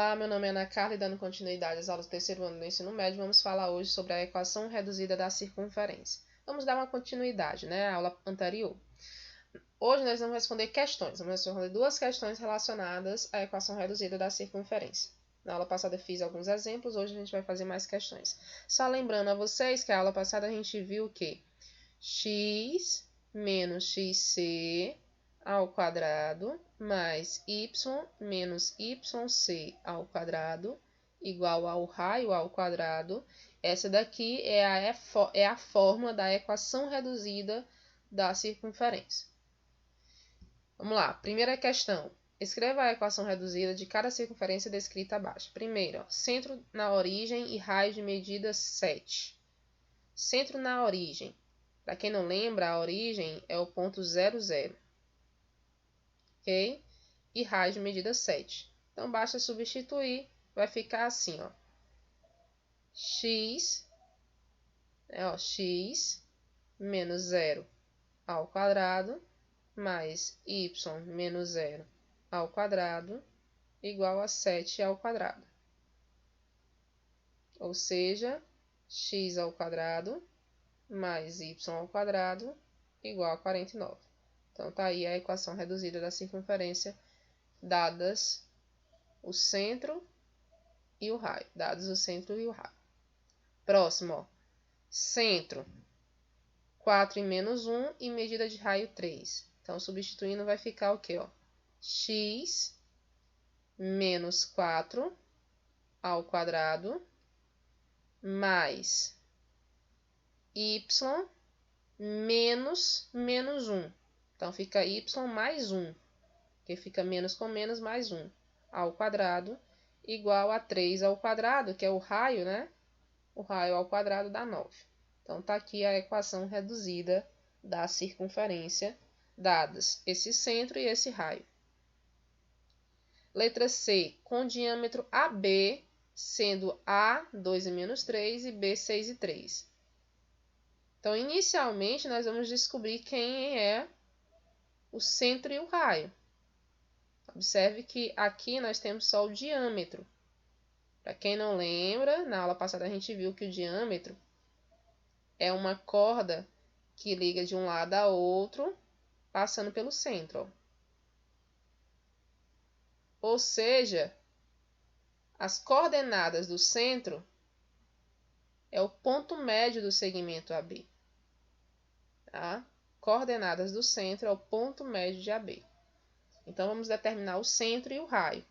Olá, meu nome é Ana Carla e dando continuidade às aulas do terceiro ano do ensino médio, vamos falar hoje sobre a equação reduzida da circunferência. Vamos dar uma continuidade, à aula anterior. Hoje nós vamos responder questões, vamos responder duas questões relacionadas à equação reduzida da circunferência. Na aula passada eu fiz alguns exemplos, hoje a gente vai fazer mais questões. Só lembrando a vocês que a aula passada a gente viu que x menos xc ao quadrado mais y menos yc ao quadrado igual ao raio ao quadrado. Essa daqui é a fórmula da equação reduzida da circunferência. Vamos lá, primeira questão. Escreva a equação reduzida de cada circunferência descrita abaixo. Primeiro, centro na origem e raio de medida 7. Centro na origem. Para quem não lembra, a origem é o ponto 0, 0. Ok? E raio de medida 7. Então, basta substituir, vai ficar assim, ó. X menos 0 ao quadrado mais y menos 0 ao quadrado igual a 7 ao quadrado. Ou seja, x ao quadrado mais y ao quadrado igual a 49. Então, tá aí a equação reduzida da circunferência, dadas o centro e o raio. Próximo, ó. Centro, 4 e menos 1 e medida de raio 3. Então, substituindo, vai ficar o quê, ó? X menos 4 ao quadrado mais y menos 1. Então, fica y mais 1, que fica menos com menos mais 1 ao quadrado igual a 3 ao quadrado, que é o raio, né? O raio ao quadrado dá 9. Então, tá aqui a equação reduzida da circunferência, dadas esse centro e esse raio. Letra C, com diâmetro AB, sendo A 2 e menos 3 e B 6 e 3. Então, inicialmente, nós vamos descobrir quem é o centro e o raio. Observe que aqui nós temos só o diâmetro. Para quem não lembra, na aula passada a gente viu que o diâmetro é uma corda que liga de um lado a outro, passando pelo centro. Ou seja, as coordenadas do centro é o ponto médio do segmento AB. Tá? Coordenadas do centro é o ponto médio de AB. Então, vamos determinar o centro e o raio.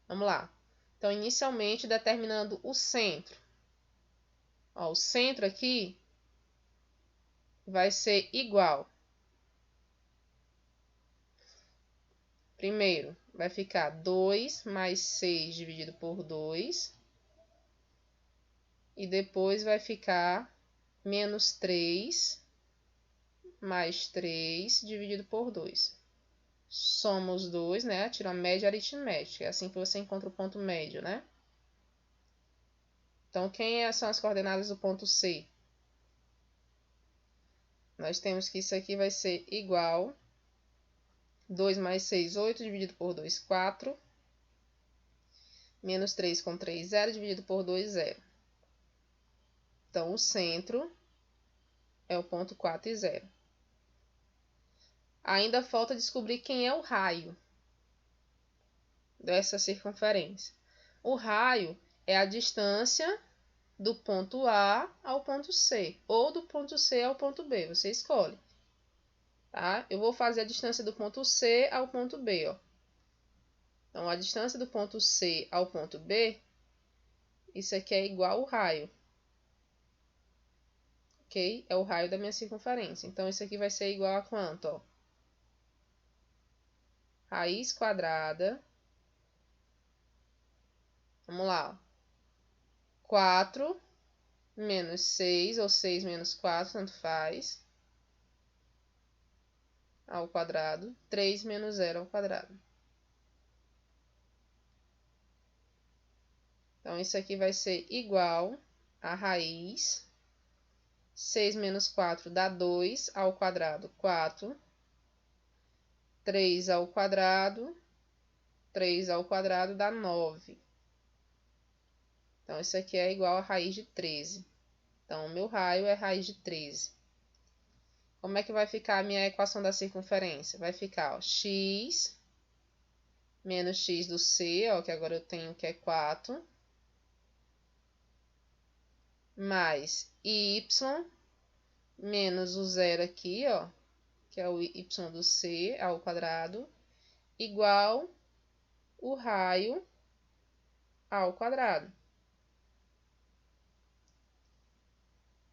Vamos lá. Então, inicialmente, determinando o centro. Ó, o centro aqui vai ser igual. Primeiro, vai ficar 2 mais 6 dividido por 2. E depois vai ficar menos 3 mais 3 dividido por 2. Soma os dois, né? Tira a média aritmética. É assim que você encontra o ponto médio, né? Então, quem são as coordenadas do ponto C? Nós temos que isso aqui vai ser igual. 2 mais 6, 8, dividido por 2, 4. Menos 3 com 3, 0, dividido por 2, 0. Então, o centro é o ponto 4 e 0. Ainda falta descobrir quem é o raio dessa circunferência. O raio é a distância do ponto A ao ponto C, ou do ponto C ao ponto B, você escolhe. Tá? Eu vou fazer a distância do ponto C ao ponto B. Ó. Então, a distância do ponto C ao ponto B, isso aqui é igual ao raio. Ok? É o raio da minha circunferência. Então, isso aqui vai ser igual a quanto? Ó? Raiz quadrada. Vamos lá. 4 menos 6, ou 6 menos 4, tanto faz. Ao quadrado. 3 menos 0 ao quadrado. Então, isso aqui vai ser igual a raiz. 6 menos 4 dá 2 ao quadrado, 4. 3 ao quadrado. 3 ao quadrado dá 9. Então, isso aqui é igual a raiz de 13. Então, o meu raio é raiz de 13. Como é que vai ficar a minha equação da circunferência? Vai ficar, ó, x menos x do c, ó, que agora eu tenho que é 4, mais y menos o zero aqui, ó, que é o y do c ao quadrado, igual o raio ao quadrado.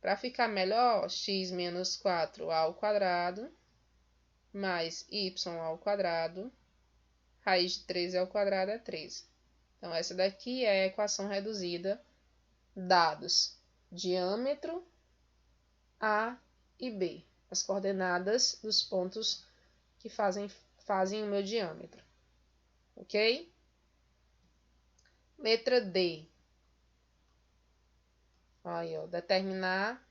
Para ficar melhor, x menos 4 ao quadrado, mais y ao quadrado, raiz de 13 ao quadrado é 13. Então, essa daqui é a equação reduzida, dados diâmetro A e B, as coordenadas dos pontos que fazem o meu diâmetro. Ok? Letra D. Aí, ó, determinar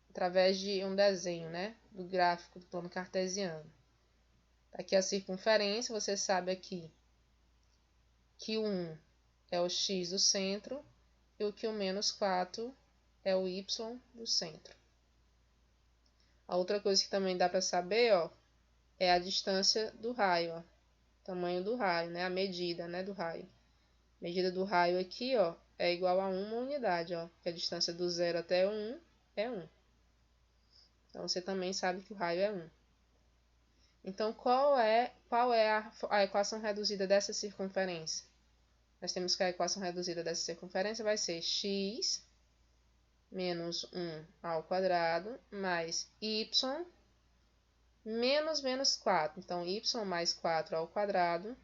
através de um desenho, né? Do gráfico do plano cartesiano. Aqui a circunferência, você sabe aqui que o 1 é o x do centro e o que o menos 4 é o y do centro. A outra coisa que também dá para saber, ó, é a distância do raio, ó. Tamanho do raio, né? A medida, né, do raio. A medida do raio aqui, ó, é igual a 1 unidade, ó. Que a distância do 0 até o 1 é 1. Então, você também sabe que o raio é 1. Então, qual é a equação reduzida dessa circunferência? Nós temos que a equação reduzida dessa circunferência vai ser x menos 1 ao quadrado mais y menos 4. Então, y mais 4 ao quadrado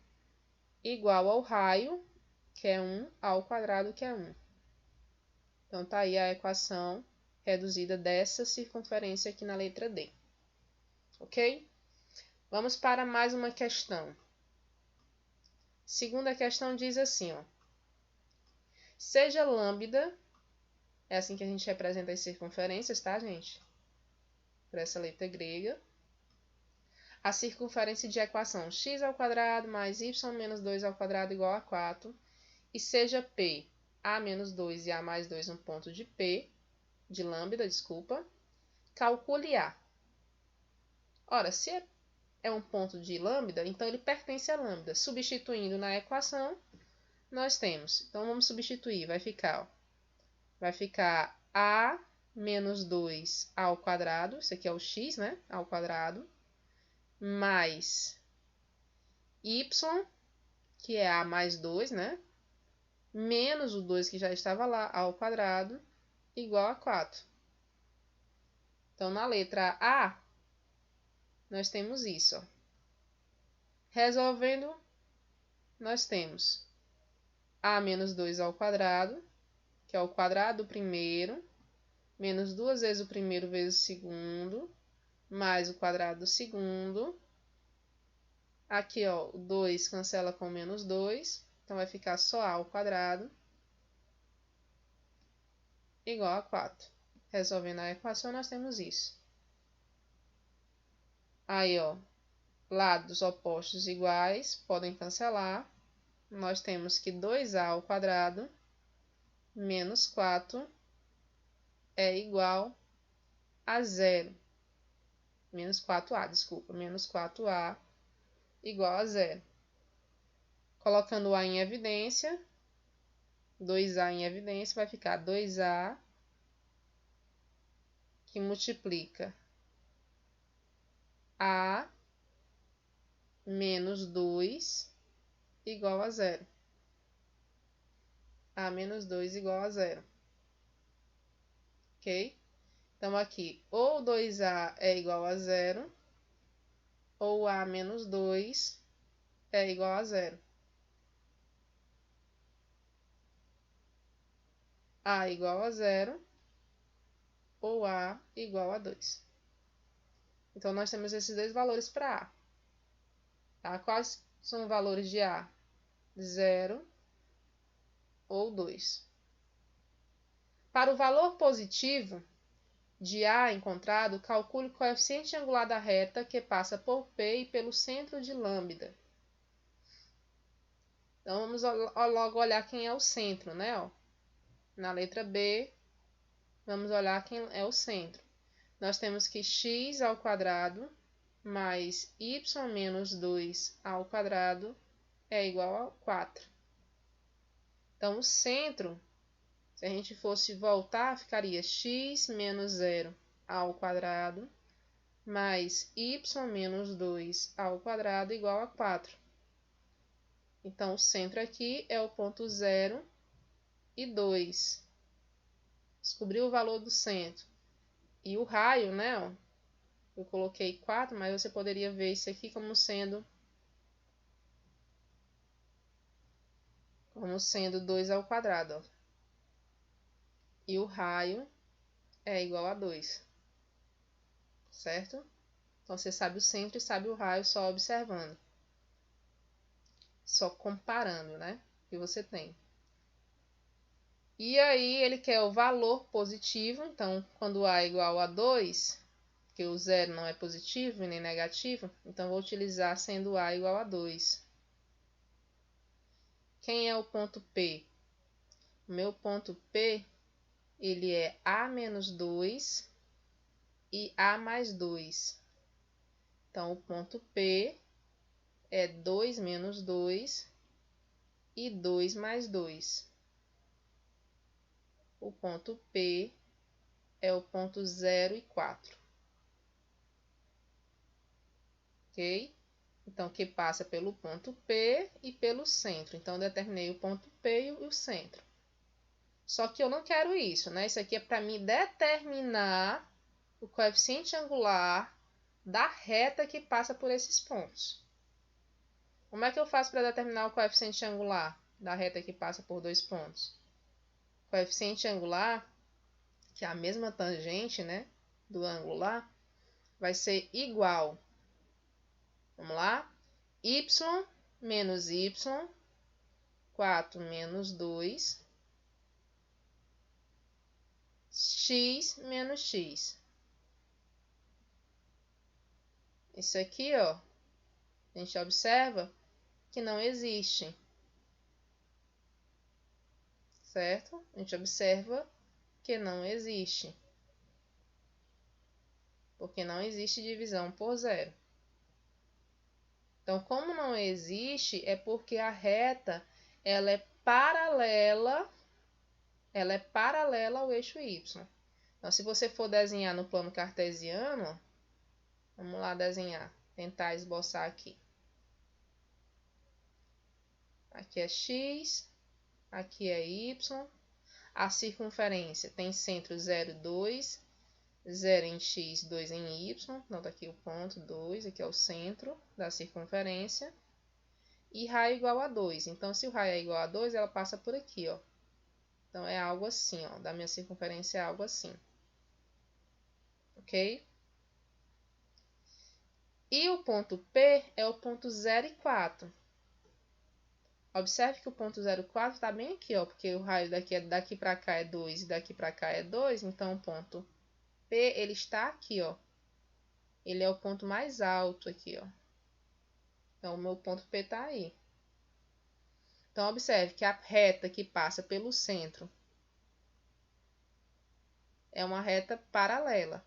igual ao raio, que é 1, ao quadrado, que é 1. Então, tá aí a equação reduzida dessa circunferência aqui na letra D. Ok? Vamos para mais uma questão. Segunda questão diz assim, ó. Seja lambda, é assim que a gente representa as circunferências, tá, gente? Por essa letra grega. A circunferência de equação x ao quadrado mais y menos 2 ao quadrado igual a 4. E seja P, A menos 2 e A mais 2 um ponto de P, de lambda, desculpa. Calcule A. Ora, se é um ponto de lambda, então ele pertence a lambda. Substituindo na equação, nós temos. Então, vamos substituir. Vai ficar A menos 2 ao quadrado. Isso aqui é o x, né? Ao quadrado. Mais y, que é A mais 2, né? Menos o 2 que já estava lá, ao quadrado, igual a 4. Então, na letra A, nós temos isso, ó. Resolvendo, nós temos A menos 2 ao quadrado, que é o quadrado do primeiro, menos 2 vezes o primeiro vezes o segundo, mais o quadrado do segundo. Aqui, ó, o 2 cancela com menos 2, então vai ficar só A ao quadrado, igual a 4. Resolvendo a equação, nós temos isso. Aí, ó, lados opostos iguais podem cancelar. Nós temos que 2A ao quadrado menos 4 é igual a 0. Menos 4A, desculpa. Menos 4A igual a 0. Colocando o A em evidência, 2A em evidência, vai ficar 2A que multiplica A menos 2 igual a 0. A menos 2 igual a 0. Ok? Então, aqui, ou 2A é igual a 0, ou A menos 2 é igual a 0. A igual a 0, ou A igual a 2. Então, nós temos esses dois valores para A. Tá? Quais são os valores de A? 0 ou 2. Para o valor positivo de A encontrado, calcule o coeficiente angular da reta que passa por P e pelo centro de lambda. Então, vamos logo olhar quem é o centro, né? Ó. Na letra B, vamos olhar quem é o centro. Nós temos que x ao quadrado mais y menos 2 ao quadrado é igual a 4. Então, o centro, se a gente fosse voltar, ficaria x menos 0 ao quadrado mais y menos 2 ao quadrado igual a 4. Então, o centro aqui é o ponto 0 e 2. Descobri o valor do centro. E o raio, né? Ó, eu coloquei 4, mas você poderia ver isso aqui como sendo 2 ao quadrado. Ó. E o raio é igual a 2. Certo? Então, você sabe o centro e sabe o raio só observando. Só comparando, né? Que você tem. E aí, ele quer o valor positivo. Então, quando A é igual a 2, porque o 0 não é positivo e nem negativo, então vou utilizar sendo A igual a 2. Quem é o ponto P? O meu ponto P, ele é A menos 2 e A mais 2. Então, o ponto P é 2 menos 2 e 2 mais 2. O ponto P é o ponto 0 e 4. Ok? Então, que passa pelo ponto P e pelo centro. Então, eu determinei o ponto P e o centro. Só que eu não quero isso, né? Isso aqui é para mim determinar o coeficiente angular da reta que passa por esses pontos. Como é que eu faço para determinar o coeficiente angular da reta que passa por dois pontos? O coeficiente angular, que é a mesma tangente, né, do ângulo lá, vai ser igual. Vamos lá? Y menos y, 4 menos 2, x menos x. Isso aqui, ó, a gente observa que não existe. Certo? A gente observa que não existe. Porque não existe divisão por zero. Então, como não existe, é porque a reta ela é paralela ao eixo y. Então, se você for desenhar no plano cartesiano, vamos lá desenhar, tentar esboçar aqui. Aqui é x, aqui é y. A circunferência tem centro 0, 2, 0 em x, 2 em y. Então, tá aqui o ponto 2, aqui é o centro da circunferência. E raio igual a 2. Então, se o raio é igual a 2, ela passa por aqui, ó. Então, é algo assim, ó. Da minha circunferência é algo assim. Ok? E o ponto P é o ponto 0 e 4. Observe que o ponto 0 e 4 está bem aqui, ó. Porque o raio daqui para cá é 2 e daqui para cá é 2. Então, o ponto P, ele está aqui, ó. Ele é o ponto mais alto aqui, ó. Então, o meu ponto P está aí. Então, observe que a reta que passa pelo centro é uma reta paralela.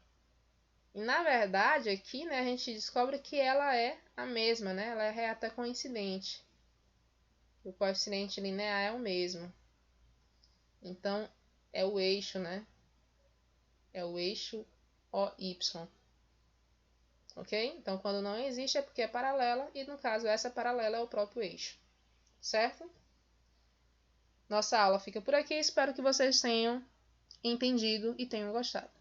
E, na verdade, aqui, né, a gente descobre que ela é a mesma, né? Ela é reta coincidente. O coeficiente linear é o mesmo. Então, é o eixo, né? É o eixo OY. Ok? Então, quando não existe é porque é paralela. E, no caso, essa paralela é o próprio eixo. Certo? Nossa aula fica por aqui. Espero que vocês tenham entendido e tenham gostado.